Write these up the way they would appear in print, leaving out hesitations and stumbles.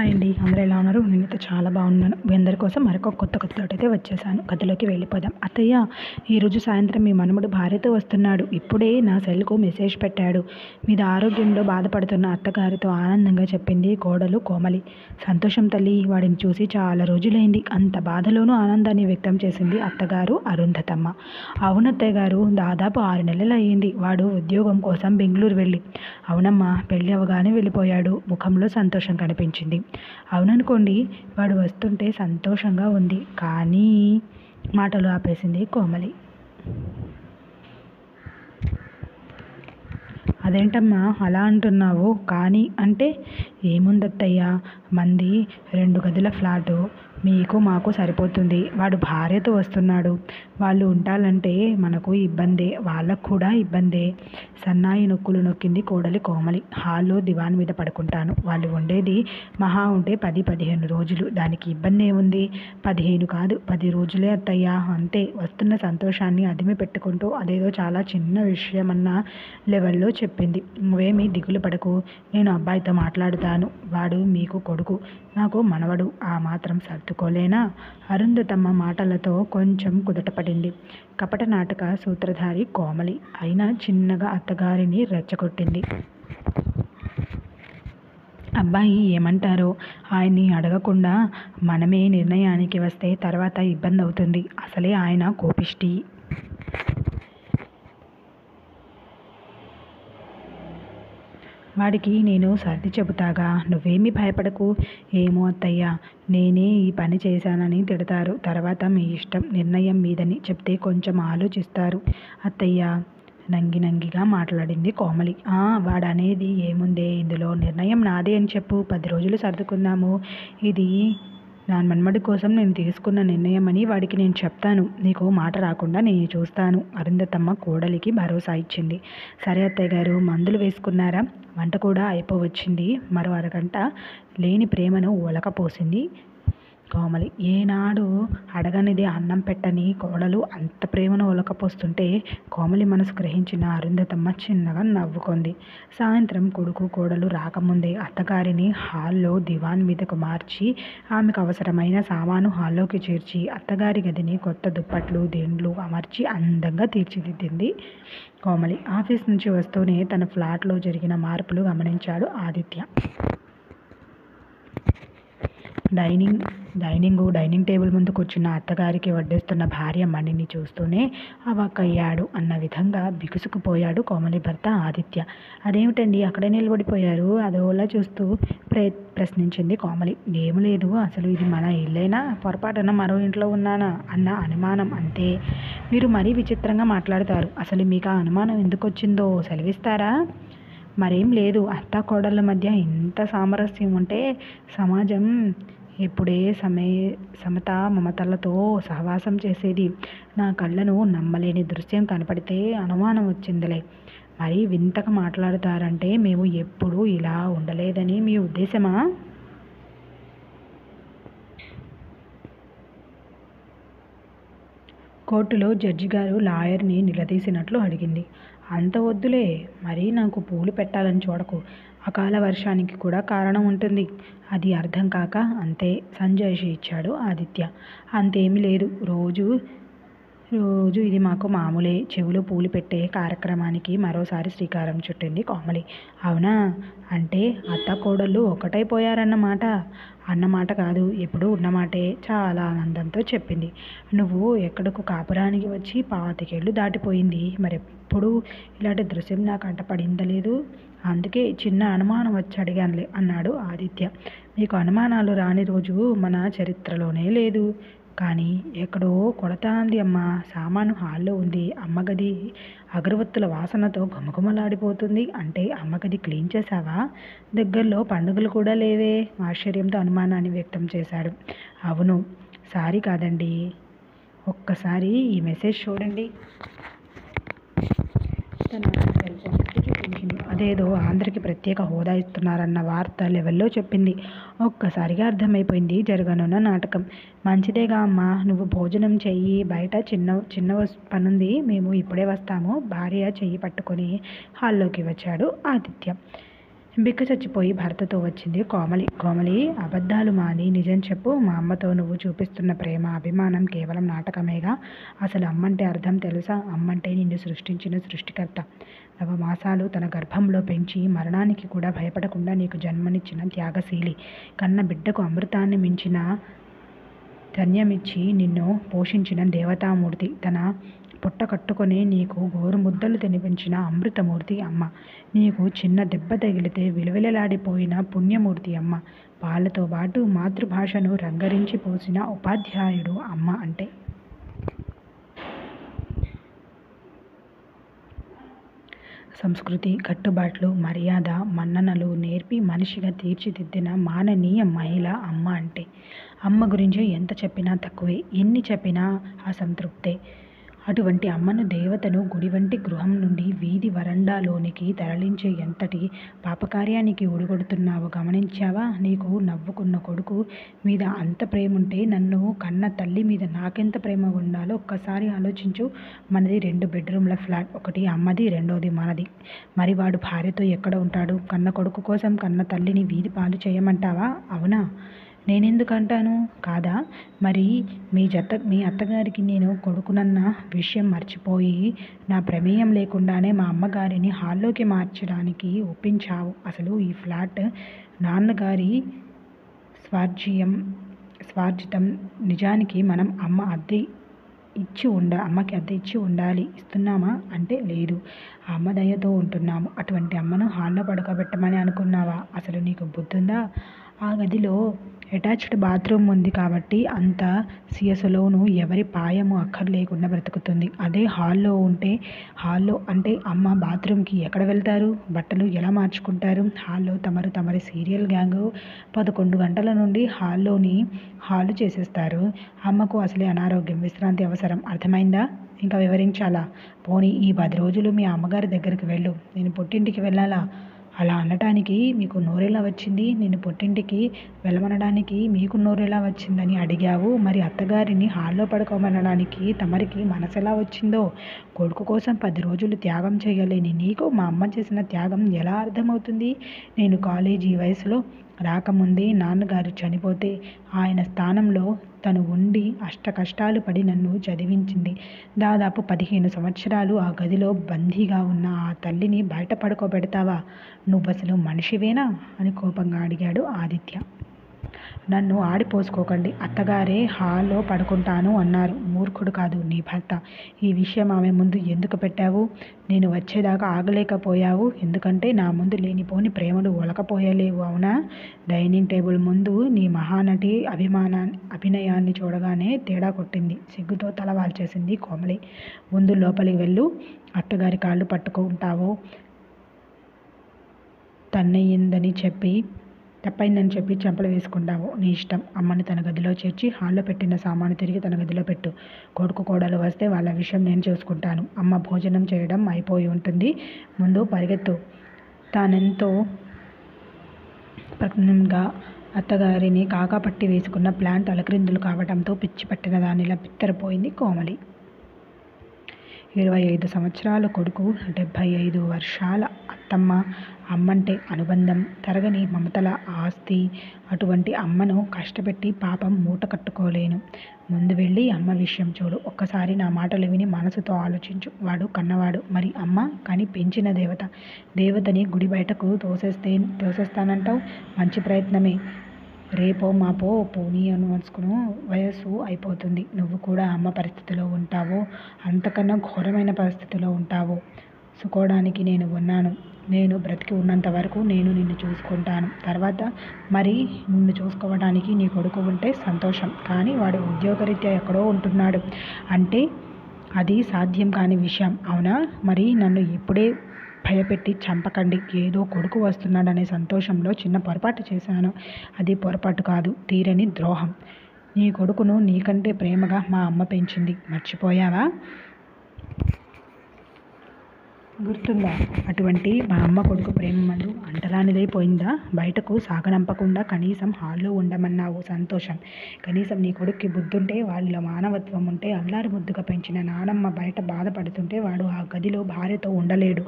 Hi అండి, అందరూ ఎలా ఉన్నారు? నేనైతే చాలా బాగున్నాను. మీ అందరి కోసం మరొక కొత్త కథతోటైతే వచ్చేసాను. కథలోకి వెళ్ళిపోదాం. అత్తయ్య, ఈరోజు సాయంత్రం మీ మనవడు భార్యతో వస్తున్నాడు. ఇప్పుడే నా సెల్కు మెసేజ్ పెట్టాడు. మీద ఆరోగ్యంలో బాధపడుతున్న అత్తగారితో ఆనందంగా చెప్పింది కోడలు కోమలి. సంతోషం తల్లి, వాడిని చూసి చాలా రోజులైంది. అంత బాధలోనూ ఆనందాన్ని వ్యక్తం చేసింది అత్తగారు అరుంధతమ్మ. అవునత్తయ్య గారు, దాదాపు 6 నెలలు అయ్యింది వాడు ఉద్యోగం కోసం బెంగళూరు వెళ్ళి. అవునమ్మా, పెళ్ళి అవగానే వెళ్ళిపోయాడు. ముఖంలో సంతోషం కనిపించింది. అవుననుకోండి, వాడు వస్తుంటే సంతోషంగా ఉంది, కానీ మాటలు ఆపేసింది కోమలి. అదేంటమ్మా అలా అంటున్నావు? కానీ అంటే ఏముందత్తయ్యా, మంది 2 గదుల ఫ్లాటు, మీకు మాకు సరిపోతుంది. వాడు భార్యతో వస్తున్నాడు. వాళ్ళు ఉంటాలంటే మనకు ఇబ్బందే, వాళ్ళకు కూడా ఇబ్బందే. సన్నాయి నొక్కులు నొక్కింది కోడలి కోమలి. హాల్లో దివాన్ మీద పడుకుంటాను. వాళ్ళు ఉండేది మహా ఉంటే 10-15 రోజులు. దానికి ఇబ్బంది ఏముంది? 15 కాదు, 10 రోజులే అత్తయ్యా, అంతే. వస్తున్న సంతోషాన్ని అదిమి పెట్టుకుంటూ అదేదో చాలా చిన్న విషయమన్న లెవెల్లో చెప్పింది. నువ్వేమీ దిగులు పడకు, నేను అబ్బాయితో మాట్లాడుతాను. వాడు మీకు కొడుకు, నాకు మనవడు. ఆ మాత్రం సర్దుకోలేనా? అరుంధతమ్మ మాటలతో కొంచెం కుదుటపడింది కపట నాటక సూత్రధారి కోమలి. అయినా చిన్నగా అత్తగారిని రెచ్చగొట్టింది. అబ్బాయి ఏమంటారో ఆయన్ని అడగకుండా మనమే నిర్ణయానికి వస్తే తర్వాత ఇబ్బంది అవుతుంది. అసలే ఆయన కోపిష్టి. వాడికి నేను సర్ది చెబుతాగా, నువ్వేమీ భయపడకు. ఏమో అత్తయ్య, నేనే ఈ పని చేశానని తిడతారు. తర్వాత మీ ఇష్టం. నిర్ణయం మీదని చెప్తే కొంచెం ఆలోచిస్తారు. అత్తయ్య, నంగిగా మాట్లాడింది కోమలి. వాడనేది ఏముందే ఇందులో? నిర్ణయం నాదే అని చెప్పు. 10 రోజులు సర్దుకుందాము. ఇది నా మన్మడి కోసం నేను తీసుకున్న నిర్ణయం అని వాడికి నేను చెప్తాను. నీకు మాట రాకుండా నేను చూస్తాను. అరుంధతమ్మ కోడలికి భరోసా ఇచ్చింది. సరే అత్తయ్య గారు, మందులు వేసుకున్నారా? వంట కూడా అయిపోవచ్చింది. మరో అరగంట లేని ప్రేమను ఒలకపోసింది కోమలి. ఏనాడు అడగనిది అన్నం పెట్టని కోడలు అంత ప్రేమను ఒలకపోస్తుంటే కోమలి మనసు గ్రహించిన అరుంధతమ్మ చిన్నగా నవ్వుకుంది. సాయంత్రం కొడుకు కోడలు రాకముందే అత్తగారిని హాల్లో దివాన్ మీదకు మార్చి ఆమెకు అవసరమైన సామాను హాల్లోకి చేర్చి అత్తగారి గదిని కొత్త దుప్పట్లు దిండ్లు అమర్చి అందంగా తీర్చిదిద్దింది కోమలి. ఆఫీస్ నుంచి వస్తూనే తన ఫ్లాట్లో జరిగిన మార్పులు గమనించాడు ఆదిత్య. డైనింగ్ టేబుల్ ముందు కూర్చున్న అత్తగారికి వడ్డిస్తున్న భార్య మణిని చూస్తూనే అవాక్కయ్యాడు అన్న విధంగా బిగుసుకుపోయాడు కోమలి భర్త ఆదిత్య. అదేమిటండి అక్కడే నిలబడిపోయారు? అదోలా చూస్తూ ప్రశ్నించింది కోమలి. ఏమీ లేదు, అసలు ఇది మన ఇల్లేనా, పొరపాటున మరో ఇంట్లో ఉన్నానా అన్న అనుమానం అంతే. మీరు మరీ విచిత్రంగా మాట్లాడతారు. అసలు మీకు ఆ అనుమానం ఎందుకు వచ్చిందో సెలవిస్తారా? మరేం లేదు, అత్త కోడళ్ళ మధ్య ఇంత సామరస్యం ఉంటే సమాజం ఎప్పుడే సమతా మమతలతో సహవాసం చేసేది. నా కళ్ళను నమ్మలేని దృశ్యం కనపడితే అనుమానం వచ్చిందిలే. మరీ వింతగా మాట్లాడతారంటే మేము ఎప్పుడూ ఇలా ఉండలేదని మీ ఉద్దేశమా? కోర్టులో జడ్జి గారు లాయర్ని నిలదీసినట్లు అడిగింది. అంత వద్దులే, మరీ నాకు పూలు పెట్టాలని చూడకు. అకాల వర్షానికి కూడా కారణం ఉంటుంది. అది అర్థం కాక అంతే సంజాయిషి ఇచ్చాడు ఆదిత్య. అంతేమీ లేదు, రోజు ఇది మాకు మామూలే. చెవులు పూలు పెట్టే కార్యక్రమానికి మరోసారి శ్రీకారం చుట్టింది కోమలి. అవునా? అంటే అత్త కోడళ్ళు ఒకటైపోయారన్నమాట? అన్నమాట కాదు, ఎప్పుడు ఉన్నమాటే. చాలా ఆనందంతో చెప్పింది. నువ్వు ఎక్కడకు కాపురానికి వచ్చి 25 ఏళ్ళు దాటిపోయింది. మరెప్పుడు ఇలాంటి దృశ్యం నాకు అంటపడిందలేదు. అందుకే చిన్న అనుమానం వచ్చి అడిగానులే అన్నాడు ఆదిత్య. మీకు అనుమానాలు రాని రోజు మన చరిత్రలోనే లేదు. కానీ ఎక్కడో కొడతాంది అమ్మా. సామాను హాల్లో ఉంది. అమ్మగది అగరవత్తుల వాసనతో ఘుమఘుమలాడిపోతుంది. అంటే అమ్మగది క్లీన్ చేశావా? దగ్గరలో పండుగలు కూడా లేవే? ఆశ్చర్యంతో అనుమానాన్ని వ్యక్తం చేశాడు. అవును. సారీ కాదండి, ఒక్కసారి ఈ మెసేజ్ చూడండి. తన సెల్ ఫోన్ చూపించింది. అదేదో ఆంధ్రకి ప్రత్యేక హోదా ఇస్తున్నారన్న వార్త లెవెల్లో చెప్పింది. ఒక్కసారిగా అర్థమైపోయింది జరగనున్న నాటకం. మంచిదేగా అమ్మా, నువ్వు భోజనం చెయ్యి. బయట చిన్న పనుంది, మేము ఇప్పుడే వస్తాము. భార్య చెయ్యి పట్టుకొని హాల్లోకి వచ్చాడు ఆదిత్య. బిక్క చచ్చిపోయి భర్తతో వచ్చింది కోమలి. కోమలి, అబద్ధాలు మాని నిజం చెప్పు. మా అమ్మతో నువ్వు చూపిస్తున్న ప్రేమ, అభిమానం కేవలం నాటకమేగా. అసలు అమ్మంటే అర్థం తెలుసా? అమ్మంటే నిన్ను సృష్టించిన సృష్టికర్త. నవమాసాలు తన గర్భంలో పెంచి మరణానికి కూడా భయపడకుండా నీకు జన్మనిచ్చిన త్యాగశీలి. కన్న బిడ్డకు అమృతాన్ని మించిన ధన్యమిచ్చి నిన్ను పోషించిన దేవతామూర్తి. తన పొట్ట కట్టుకొని నీకు గోరుముద్దలు తినిపించిన అమృతమూర్తి అమ్మ. నీకు చిన్న దెబ్బ తగిలితే విలవిలలాడిపోయిన పుణ్యమూర్తి అమ్మ. పాలతో పాటు మాతృభాషను రంగరించి పోసిన ఉపాధ్యాయుడు అమ్మ అంటే. సంస్కృతి, కట్టుబాట్లు, మర్యాద, మన్ననలు నేర్పి మనిషిగా తీర్చిదిద్దిన మాననీయ మహిళ అమ్మ అంటే. అమ్మ గురించి ఎంత చెప్పినా తక్కువే, ఎన్ని చెప్పినా అసంతృప్తే. అటువంటి అమ్మను, దేవతను గుడి వంటి గృహం నుండి వీధి వరండాలోనికి తరలించే ఎంతటి పాపకార్యానికి ఒడిగొడుతున్నావో గమనించావా? నీకు నవ్వుకున్న కొడుకు మీద అంత ప్రేముంటే నన్ను కన్న తల్లి మీద నాకెంత ప్రేమ ఉండాలో ఒక్కసారి ఆలోచించు. మనది 2 బెడ్రూమ్ల ఫ్లాట్. ఒకటి అమ్మది, రెండోది మనది. మరి వాడు భార్యతో ఎక్కడ ఉంటాడు? కన్న కొడుకు కోసం కన్న తల్లిని వీధి పాలు చేయమంటావా? అవునా? నేనెందుకంటాను కాదా? మరి మీ అత్తగారికి నేను కొడుకునన్న విషయం మర్చిపోయి నా ప్రమేయం లేకుండానే మా అమ్మగారిని హాల్లోకి మార్చడానికి ఒప్పించావు. అసలు ఈ ఫ్లాట్ నాన్నగారి స్వార్జితం. నిజానికి మనం అమ్మకి అద్దె ఇచ్చి ఉండాలి. ఇస్తున్నామా అంటే లేదు. ఆ అమ్మ దయతో ఉంటున్నాము. అటువంటి అమ్మను హాల్లో పడుకోబెట్టమని అనుకున్నావా? అసలు నీకు బుద్ధుందా? ఆ గదిలో అటాచ్డ్ బాత్రూమ్ ఉంది కాబట్టి అంత సియసలోనూ ఎవరి పాయము అక్కర్లేకుండా బ్రతుకుతుంది. అదే హాల్లో అంటే అమ్మ బాత్రూమ్కి ఎక్కడ వెళ్తారు? బట్టలు ఎలా మార్చుకుంటారు? హాల్లో తమరి సీరియల్ గ్యాంగ్ 11 గంటల నుండి హాలు చేసేస్తారు. అమ్మకు అసలే అనారోగ్యం, విశ్రాంతి అవసరం. అర్థమైందా? ఇంకా వివరించాలా? పోనీ ఈ 10 రోజులు మీ అమ్మగారి దగ్గరికి వెళ్ళు. నేను పుట్టింటికి వెళ్ళాలా? అలా అనటానికి మీకు నోరెలా వచ్చింది? నిన్ను పుట్టింటికి వెళ్ళమనడానికి మీకు నోరెలా వచ్చిందని అడిగావు. మరి అత్తగారిని హాల్లో పడుకోమనడానికి తమరికి మనసెలా వచ్చిందో? కొడుకు కోసం 10 రోజులు త్యాగం చేయలేని నీకు మా అమ్మ చేసిన త్యాగం ఎలా అర్థమవుతుంది? నేను కాలేజీ వయసులో రాకముందే నాన్నగారు చనిపోతే ఆయన స్థానంలో తను ఉండి అష్టకష్టాలు పడి నన్ను చదివించింది. దాదాపు 15 సంవత్సరాలు ఆ గదిలో బందీగా ఉన్న ఆ తల్లిని బయట పడుకోబెడతావా? నువ్వసలు మనిషివేనా అని కోపంగా అడిగాడు ఆదిత్య. నన్ను ఆడిపోసుకోకండి. అత్తగారే హాల్లో పడుకుంటాను అన్నారు. మూర్ఖుడు కాదు నీ భర్త. ఈ విషయం ఆమె ముందు ఎందుకు పెట్టావు? నేను వచ్చేదాకా ఆగలేకపోయావు. ఎందుకంటే నా ముందు లేనిపోని ప్రేమలు ఒలకపోయలేవు. అవునా? డైనింగ్ టేబుల్ ముందు నీ మహానటి అభినయాన్ని చూడగానే తేడా కొట్టింది. సిగ్గుతో తల వాల్చేసింది కోమలి. ముందు లోపలికి వెళ్ళు. అత్తగారి కాళ్ళు పట్టుకుంటావో తప్పైందని చెప్పి చెంపలు వేసుకుంటావు. నీ ఇష్టం. అమ్మని తన గదిలో చేర్చి హాల్లో పెట్టిన సామాను తిరిగి తన గదిలో పెట్టు. కొడుకు కోడలు వస్తే వాళ్ళ విషయం నేను చూసుకుంటాను. అమ్మ భోజనం చేయడం అయిపోయి ఉంటుంది. ముందు పరిగెత్తు. తానెంతో ప్రజ్ఞంగా అత్తగారిని కాకాపట్టి వేసుకున్న ప్లాన్ తలక్రిందులు కావడంతో పిచ్చి పట్టిన దానిలా బిత్తరపోయింది కోమలి. 25 సంవత్సరాల కొడుకు, 75 వర్షాల అత్తమ్మ. అమ్మంటే అనుబంధం, తరగని మమతల ఆస్తి. అటువంటి అమ్మను కష్టపెట్టి పాపం మూట కట్టుకోలేను. ముందు వెళ్ళి అమ్మ విషయం చూడు. ఒక్కసారి నా మాటలు విని మనసుతో ఆలోచించు. వాడు కన్నవాడు, మరి అమ్మ కని పెంచిన దేవత. దేవతని గుడి బయటకు తోసేస్తానంటావు? మంచి ప్రయత్నమే. రేపో మాపో పోనీ అనుకును వయస్సు అయిపోతుంది. నువ్వు కూడా అమ్మ పరిస్థితిలో ఉంటావో అంతకన్నా ఘోరమైన పరిస్థితిలో ఉంటావో చూసుకోవడానికి నేను ఉన్నాను. నేను బ్రతికి ఉన్నంత వరకు నేను నిన్ను చూసుకుంటాను. తర్వాత మరి నిన్ను చూసుకోవడానికి నీ కొడుకు ఉంటే సంతోషం. కానీ వాడు ఉద్యోగరీత్యా ఎక్కడో ఉంటున్నాడు అంటే అది సాధ్యం కాని విషయం. అవునా? మరి నన్ను ఇప్పుడే భయపెట్టి చంపకండి. ఏదో కొడుకు వస్తున్నాడనే సంతోషంలో చిన్న పొరపాటు చేశాను. అది పొరపాటు కాదు, తీరని ద్రోహం. నీ కొడుకును నీకంటే ప్రేమగా మా అమ్మ పెంచింది. మర్చిపోయావా? గుర్తుందా? అటువంటి మా అమ్మ కొడుకు ప్రేమ మందు అంటరానిదైపోయిందా? బయటకు సాగనంపకుండా కనీసం హాల్లో ఉండమన్నావు, సంతోషం. కనీసం నీ కొడుక్కి బుద్ధుంటే, వాడిలో మానవత్వం ఉంటే, అల్లారు ముద్దుగా పెంచిన నానమ్మ బయట బాధపడుతుంటే వాడు ఆ గదిలో భార్యతో ఉండలేడు.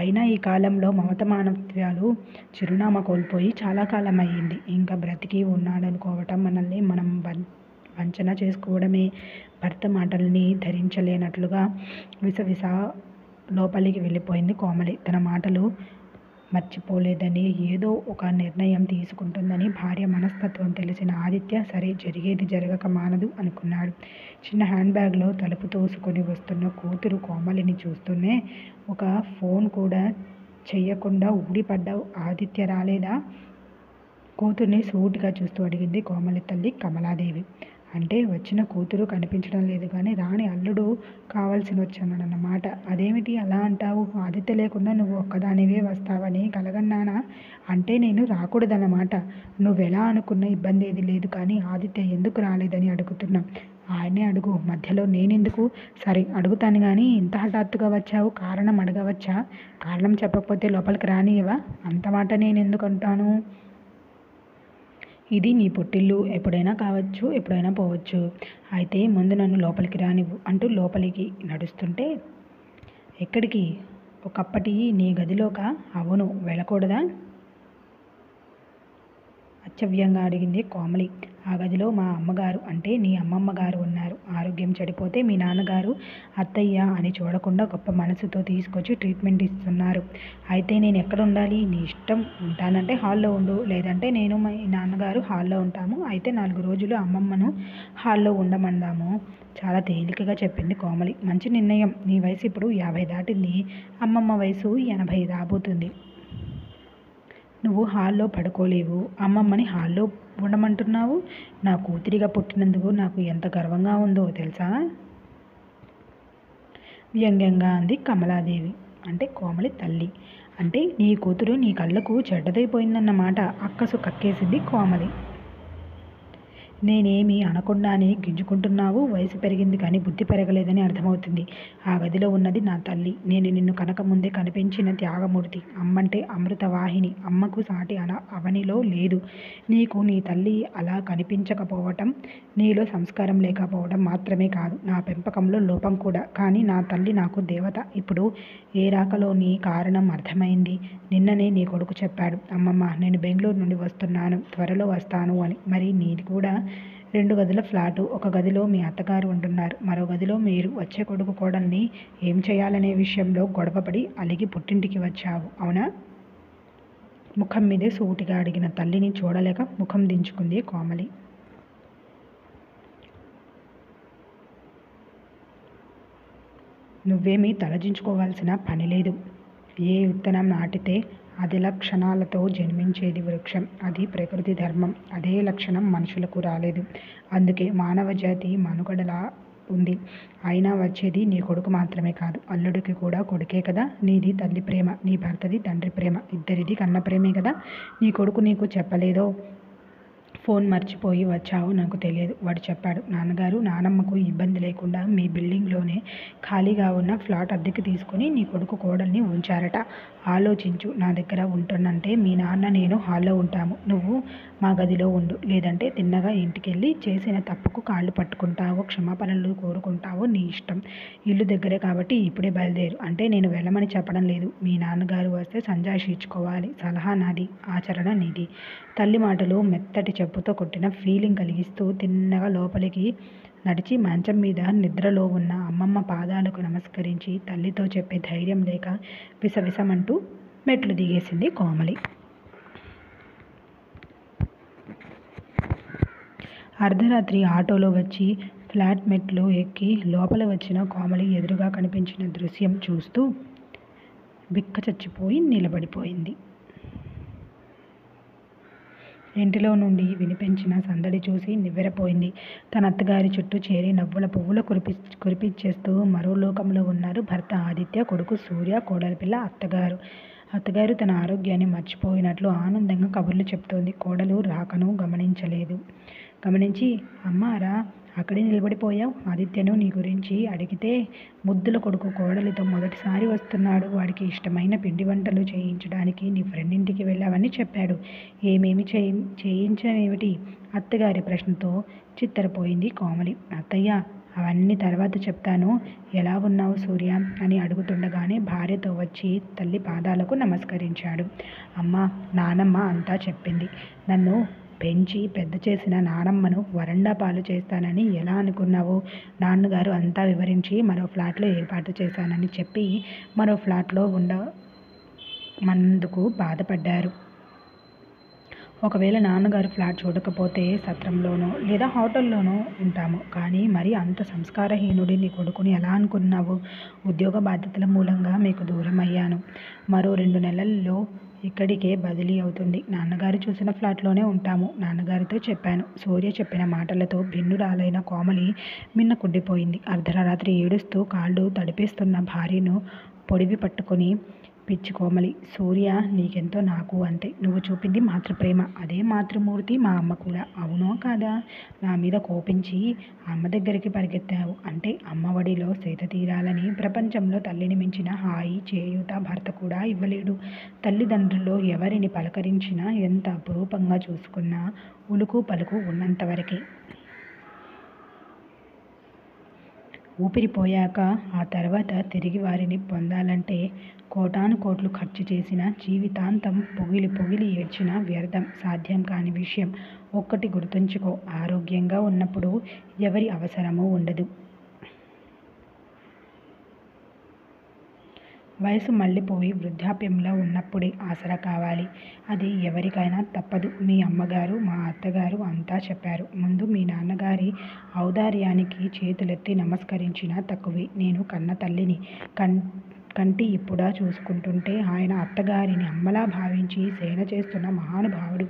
అయినా ఈ కాలంలో మమత మానవత్వాలు చిరునామా కోల్పోయి చాలా కాలం అయ్యింది. ఇంకా బ్రతికి ఉన్నాడనుకోవటం మనల్ని మనం వంచన చేసుకోవడమే. భర్త మాటల్ని ధరించలేనట్లుగా విసవిస లోపలికి వెళ్ళిపోయింది కోమలి. తన మాటలు మర్చిపోలేదని, ఏదో ఒక నిర్ణయం తీసుకుంటుందని భార్య మనస్తత్వం తెలిసిన ఆదిత్య సరే జరిగేది జరగక మానదు అనుకున్నాడు. చిన్న హ్యాండ్ బ్యాగ్లో తలుపు తోసుకొని వస్తున్న కూతురు కోమలిని చూస్తూనే ఒక ఫోన్ కూడా చెయ్యకుండా ఊడిపడ్డావు. ఆదిత్య రాలేదా? కూతుర్ని సూటిగా చూస్తూ అడిగింది కోమలి తల్లి కమలాదేవి. అంటే వచ్చిన కూతురు కనిపించడం లేదు కానీ రాని అల్లుడు కావాల్సి వచ్చానన్నమాట. అదేమిటి అలా అంటావు? ఆదిత్య లేకుండా నువ్వు ఒక్కదానివే వస్తావని కలగన్నానా? అంటే నేను రాకూడదన్నమాట. నువ్వెలా అనుకున్న ఇబ్బంది ఏది లేదు కానీ ఆదిత్య ఎందుకు రాలేదని అడుగుతున్నాం. ఆయనే అడుగు, మధ్యలో నేనెందుకు? సరే అడుగుతాను కానీ ఇంత హఠాత్తుగా వచ్చావు, కారణం అడగవచ్చా? కారణం చెప్పకపోతే లోపలికి రానియవా? అంత మాట నేను ఎందుకు అంటాను? ఇది నీ పుట్టిల్లు, ఎప్పుడైనా కావచ్చు, ఎప్పుడైనా పోవచ్చు. అయితే ముందు నన్ను లోపలికి రానివ్వు అంటూ లోపలికి నడుస్తుంటే, ఎక్కడికి? ఒకప్పటి నీ గదిలోకా? అవును, వెళ్ళకూడదా? అచ్చవ్యంగా అడిగింది కోమలి. ఆ గదిలో మా అమ్మగారు అంటే నీ అమ్మమ్మ గారు ఉన్నారు. ఆరోగ్యం చెడిపోతే మీ నాన్నగారు అత్తయ్య అని చూడకుండా గొప్ప మనసుతో తీసుకొచ్చి ట్రీట్మెంట్ ఇస్తున్నారు. అయితే నేను ఎక్కడ ఉండాలి? నీ ఇష్టం. ఉంటానంటే హాల్లో ఉండు, లేదంటే నేను మీ నాన్నగారు హాల్లో ఉంటాము. అయితే 4 రోజులు అమ్మమ్మను హాల్లో ఉండమందాము. చాలా తేలికగా చెప్పింది కోమలి. మంచి నిర్ణయం. నీ వయసు ఇప్పుడు 50 దాటింది. అమ్మమ్మ వయసు 80 రాబోతుంది. నువ్వు హాల్లో పడుకోలేవు, అమ్మమ్మని హాల్లో ఉండమంటున్నావు. నా కూతురిగా పుట్టినందుకు నాకు ఎంత గర్వంగా ఉందో తెలుసా? వ్యంగ్యంగా అంది కమలాదేవి, అంటే కోమలి తల్లి. అంటే నీ కూతురు నీ కళ్ళకు చెడ్డదైపోయిందన్నమాట. అక్కసు కక్కేసింది కోమలి. నేనేమి అనకుండానే గింజుకుంటున్నావు. వయసు పెరిగింది కానీ బుద్ధి పెరగలేదని అర్థమవుతుంది. ఆ గదిలో ఉన్నది నా తల్లి. నేను నిన్ను కనకముందే కనిపించిన త్యాగమూర్తి. అమ్మంటే అమృతవాహిని. అమ్మకు సాటి అవనిలో లేదు. నీకు నీ తల్లి అలా కనిపించకపోవటం, నీలో సంస్కారం లేకపోవడం మాత్రమే కాదు, నా పెంపకంలో లోపం కూడా. కానీ నా తల్లి నాకు దేవత. ఇప్పుడు ఏ రాకలోని కారణం అర్థమైంది. నిన్ననే నీ కొడుకు చెప్పాడు, అమ్మమ్మ నేను బెంగళూరు నుండి వస్తున్నాను, త్వరలో వస్తాను అని. మరి నీది కూడా 2 గదుల ఫ్లాటు. ఒక గదిలో మీ అత్తగారు ఉంటున్నారు, మరో గదిలో మీరు. వచ్చే కొడుకు కోడల్ని ఏం చేయాలనే విషయంలో గొడవపడి అలిగి పుట్టింటికి వచ్చావు, అవునా? ముఖం మీదే సూటిగా అడిగిన తల్లిని చూడలేక ముఖం దించుకుంది కోమలి. నువ్వేమీ తలదించుకోవాల్సిన పని లేదు. ఏ విత్తనం నాటితే అదే లక్షణాలతో జన్మించేది వృక్షం. అది ప్రకృతి ధర్మం. అదే లక్షణం మనుషులకు రాలేదు. అందుకే మానవ జాతి మనుగడలా ఉంది. అయినా వచ్చేది నీ కొడుకు మాత్రమే కాదు, అల్లుడికి కూడా కొడుకే కదా. నీది తల్లి ప్రేమ, నీ భర్తది తండ్రి ప్రేమ, ఇద్దరిది కన్న ప్రేమే కదా. నీ కొడుకు నీకు చెప్పలేదో? ఫోన్ మర్చిపోయి వచ్చావు, నాకు తెలియదు. వాడు చెప్పాడు, నాన్నగారు నానమ్మకు ఇబ్బంది లేకుండా మీ బిల్డింగ్లోనే ఖాళీగా ఉన్న ఫ్లాట్ అద్దెకి తీసుకుని నీ కొడుకు కోడల్ని ఉంచారట. ఆలోచించు. నా దగ్గర ఉంటున్నంటే మీ నాన్న నేను హాల్లో ఉంటాము. నువ్వు మా గదిలో ఉండు, లేదంటే తిన్నగా ఇంటికెళ్ళి చేసిన తప్పుకు కాళ్ళు పట్టుకుంటావో క్షమాపణలు కోరుకుంటావో నీ ఇష్టం. ఇల్లు దగ్గరే కాబట్టి ఇప్పుడే బయలుదేరు. అంటే నేను వెళ్ళమని చెప్పడం లేదు. మీ నాన్నగారు వస్తే సంజాయిషి ఇచ్చుకోవాలి. సలహా నాది, ఆచరణ నీది. తల్లి మాటలు మెత్తటి చెప్పుతో కొట్టిన ఫీలింగ్ కలిగిస్తూ తిన్నగా లోపలికి నడిచి మంచం మీద నిద్రలో ఉన్న అమ్మమ్మ పాదాలకు నమస్కరించి తల్లితో చెప్పే ధైర్యం లేక విసవిసమంటూ మెట్లు దిగేసింది కోమలి. అర్ధరాత్రి ఆటోలో వచ్చి ఫ్లాట్ మెట్లు ఎక్కి లోపల వచ్చిన కోమలి ఎదురుగా కనిపించిన దృశ్యం చూస్తూ బిక్క చచ్చిపోయి నిలబడిపోయింది. ఇంటిలో నుండి వినిపించిన సందడి చూసి నివ్వెరపోయింది. తన అత్తగారి చుట్టూ చేరి నవ్వుల పువ్వులు కురిపించేస్తూ మరో లోకంలో ఉన్నారు భర్త ఆదిత్య, కొడుకు సూర్య, కోడలి పిల్ల అత్తగారు. అత్తగారు తన ఆరోగ్యాన్ని మర్చిపోయినట్లు ఆనందంగా కబుర్లు చెప్తోంది. కోడలు రాకను గమనించి, అమ్మారా అక్కడే నిలబడిపోయావు? ఆదిత్యను నీ గురించి అడిగితే ముద్దుల కొడుకు కోడలితో మొదటిసారి వస్తున్నాడు, వాడికి ఇష్టమైన పిండి వంటలు చేయించడానికి నీ ఫ్రెండ్ ఇంటికి వెళ్ళావని చెప్పాడు. ఏమేమి చేయించావేమిటి? అత్తగారి ప్రశ్నతో చిత్తరపోయింది కోమలి. అత్తయ్య, అవన్నీ తర్వాత చెప్తాను. ఎలా ఉన్నావు సూర్య అని అడుగుతుండగానే భార్యతో వచ్చి తల్లి పాదాలకు నమస్కరించాడు. అమ్మ, నానమ్మ అంతా చెప్పింది. నన్ను పెంచి పెద్ద చేసిన నానమ్మను వరండా పాలు చేస్తానని ఎలా అనుకున్నావు? నాన్నగారు అంతా వివరించి మరో ఫ్లాట్లో ఏర్పాటు చేశానని చెప్పి మరో ఫ్లాట్లో ఉండమందుకు బాధపడ్డారు. ఒకవేళ నాన్నగారు ఫ్లాట్ చూడకపోతే సత్రంలోనో లేదా హోటల్లోనో ఉంటాము. కానీ మరి అంత సంస్కారహీనుడి నీ కొడుకుని ఎలా అనుకున్నావు? ఉద్యోగ బాధ్యతల మూలంగా మీకు దూరం అయ్యాను. మరో 2 నెలల్లో ఇక్కడికే బదిలీ అవుతుంది. నాన్నగారు చూసిన ఫ్లాట్లోనే ఉంటాము నాన్నగారితో చెప్పాను. సూర్య చెప్పిన మాటలతో భిన్నురాలైన కోమలి మిన్నకుండిపోయింది. అర్ధరాత్రి ఏడుస్తూ కాళ్ళు తడిపేస్తున్న భార్యను పొడివి పట్టుకుని పిచ్చి కోమలి, సూర్య నీకెంతో నాకు అంతే. నువ్వు చూపింది మాతృప్రేమ. అదే మాతృమూర్తి మా అమ్మ కూడా. అవునో కాదా? నా మీద కోపించి అమ్మ దగ్గరికి పరిగెత్తావు అంటే అమ్మ ఒడిలో సేద తీరాలని ప్రపంచంలో తల్లిని మించిన హాయి చేయూత భర్త కూడా ఇవ్వలేడు. తల్లిదండ్రుల్లో ఎవరిని పలకరించినా ఎంత అపురూపంగా చూసుకున్నా ఉలుకు పలుకు ఉన్నంతవరకే. ఊపిరిపోయాక ఆ తర్వాత తిరిగి వారిని పొందాలంటే కోటాను కోట్లు ఖర్చు చేసిన, జీవితాంతం పొగిలి పొగిలి ఏడ్చిన వ్యర్థం, సాధ్యం కాని విషయం. ఒక్కటి గుర్తుంచుకో, ఆరోగ్యంగా ఉన్నప్పుడు ఎవరి అవసరమూ ఉండదు. వయసు మళ్ళీపోయి వృద్ధాప్యంలో ఉన్నప్పుడే ఆసరా కావాలి. అది ఎవరికైనా తప్పదు. మీ అమ్మగారు మా అత్తగారు అంతా చెప్పారు. ముందు మీ నాన్నగారి ఔదార్యానికి చేతులెత్తి నమస్కరించినా తక్కువే. నేను కన్న తల్లిని కంటి ఇప్పుడా చూసుకుంటుంటే ఆయన అత్తగారిని అమ్మలా భావించి సేన చేస్తున్న మహానుభావుడు.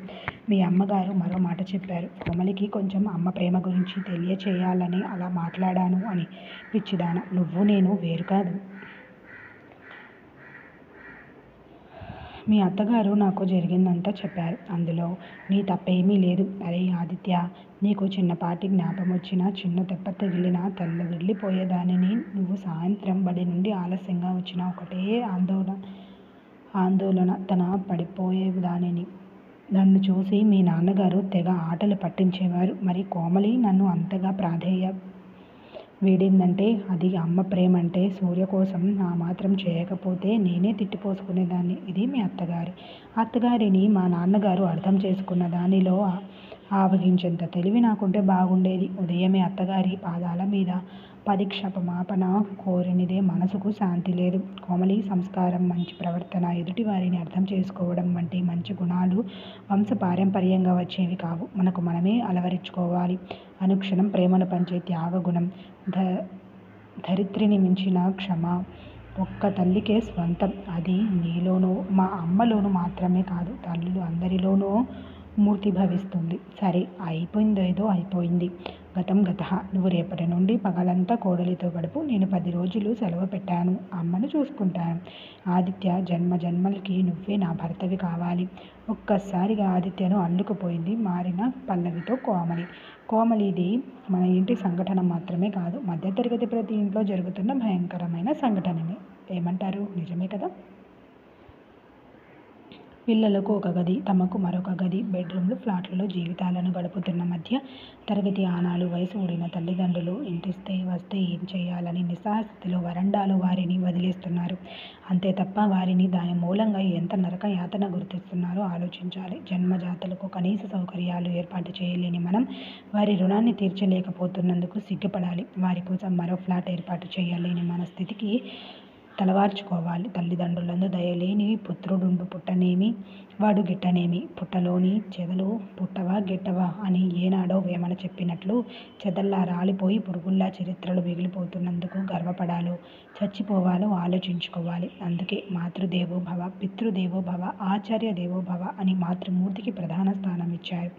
మీ అమ్మగారు మరో మాట చెప్పారు. కోమలికి కొంచెం అమ్మ ప్రేమ గురించి తెలియచేయాలని అలా మాట్లాడాను అని. పిచ్చిదాన, నువ్వు నేను వేరు కాదు. మీ అత్తగారు నాకు జరిగిందంతా చెప్పారు. అందులో నీ తప్పేమీ లేదు. అరే ఆదిత్య, నీకు చిన్నపాటి జ్ఞాపం వచ్చినా, చిన్న దెబ్బ తగిలినా తెల్లదిల్లిపోయేదానిని. నువ్వు సాయంత్రం బడి నుండి ఆలస్యంగా వచ్చినా ఒకటే ఆందోళన తన పడిపోయేదానిని. నన్ను చూసి మీ నాన్నగారు తెగ ఆటలు పట్టించేవారు. మరి కోమలి నన్ను అంతగా వీడిందంటే అది అమ్మ ప్రేమంటే. సూర్య కోసం ఆ మాత్రం చేయకపోతే నేనే తిట్టిపోసుకునేదాన్ని. ఇది మీ అత్తగారిని మా నాన్నగారు అర్థం చేసుకున్న దానిలో ఆవగించేంత తెలివి నాకుంటే బాగుండేది. ఉదయమే అత్తగారి పాదాల మీద 10 క్షమాపణ కోరినిదే మనసుకు శాంతి లేదు. కోమలి సంస్కారం, మంచి ప్రవర్తన, ఎదుటివారిని అర్థం చేసుకోవడం వంటి మంచి గుణాలు వంశపారంపర్యంగా వచ్చేవి కావు. మనకు మనమే అలవరుచుకోవాలి. అనుక్షణం ప్రేమను పంచే త్యాగగుణం, ధరిత్రిని మించిన క్షమ ఒక్క తల్లికే స్వంతం. అది నీలోనూ మా అమ్మలోనూ మాత్రమే కాదు, తల్లులు అందరిలోనూ మూర్తిభవిస్తుంది. సరే, అయిపోయిందేదో అయిపోయింది. గతం గతః. నువ్వు రేపటి నుండి పగలంతా కోడలితో గడుపు. నేను 10 రోజులు సెలవు పెట్టాను. అమ్మను చూసుకుంటాను. ఆదిత్య, జన్మ జన్మలకి నువ్వే నా భర్తవి కావాలి. ఒక్కసారిగా ఆదిత్యను అల్లుకుపోయింది మారిన పల్లవితో కోమలి. కోమలిది మన ఇంటి సంఘటన మాత్రమే కాదు, మధ్యతరగతి ప్రతి ఇంట్లో జరుగుతున్న భయంకరమైన సంఘటననే. ఏమంటారు? నిజమే కదా? పిల్లలకు ఒక గది, తమకు మరొక గది, బెడ్రూమ్లు, ఫ్లాట్లలో జీవితాలను గడుపుతున్న మధ్య తరగతి ఆనాలు వయసు ఊడిన తల్లిదండ్రులు ఇంటిస్తే వస్తే ఏం చేయాలని నిస్సహాయస్థితిలో వరండాలో వారిని వదిలేస్తున్నారు. అంతే తప్ప వారిని దాని మూలంగా ఎంత నరక యాతన గుర్తిస్తున్నారో ఆలోచించాలి. జన్మజాతులకు కనీస సౌకర్యాలు ఏర్పాటు చేయలేని మనం వారి రుణాన్ని తీర్చలేకపోతున్నందుకు సిగ్గుపడాలి. వారి కోసం మరో ఫ్లాట్ ఏర్పాటు చేయలేని మన స్థితికి తలవార్చుకోవాలి. తల్లిదండ్రులందు దయలేని పుత్రుడుండు పుట్టనేమి, వాడు గిట్టనేమి. పుట్టలోని చెదలు పుట్టవా గిట్టవా అని ఏనాడో వేమన చెప్పినట్లు చెదల్లా రాలిపోయి పురుగుల్లా చరిత్రలు మిగిలిపోతున్నందుకు గర్వపడాలో చచ్చిపోవాలో ఆలోచించుకోవాలి. అందుకే మాతృదేవోభవ, పితృదేవోభవ, ఆచార్య దేవోభవ అని మాతృమూర్తికి ప్రధాన స్థానం ఇచ్చారు.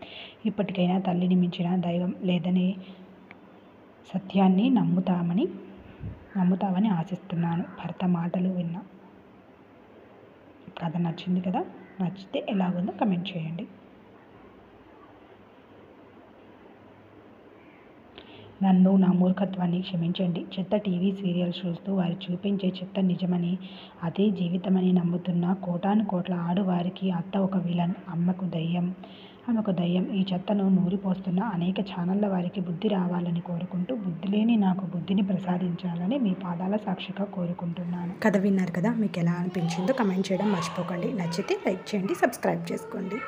ఇప్పటికైనా తల్లిని మించిన దైవం లేదనే సత్యాన్ని నమ్ముతావని ఆశిస్తున్నాను. భర్త మాటలు విన్నా. కథ నచ్చింది కదా? నచ్చితే ఎలాగుందో కమెంట్ చేయండి. నన్ను నా మూర్ఖత్వాన్ని క్షమించండి. చెత్త టీవీ సీరియల్స్ చూస్తూ వారు చూపించే చెత్త నిజమని, అదే జీవితమని నమ్ముతున్న కోటాను కోట్ల ఆడవారికి అత్త ఒక విలన్, ఆమెకు దయ్యం. ఈ చెత్తను నూరిపోస్తున్న అనేక ఛానళ్ల వారికి బుద్ధి రావాలని కోరుకుంటూ, బుద్ధి లేని నాకు బుద్ధిని ప్రసాదించాలని మీ పాదాల సాక్షిగా కోరుకుంటున్నాను. కథ విన్నారు కదా, మీకు ఎలా అనిపించిందో కమెంట్ చేయడం మర్చిపోకండి. నచ్చితే లైక్ చేయండి, సబ్స్క్రైబ్ చేసుకోండి.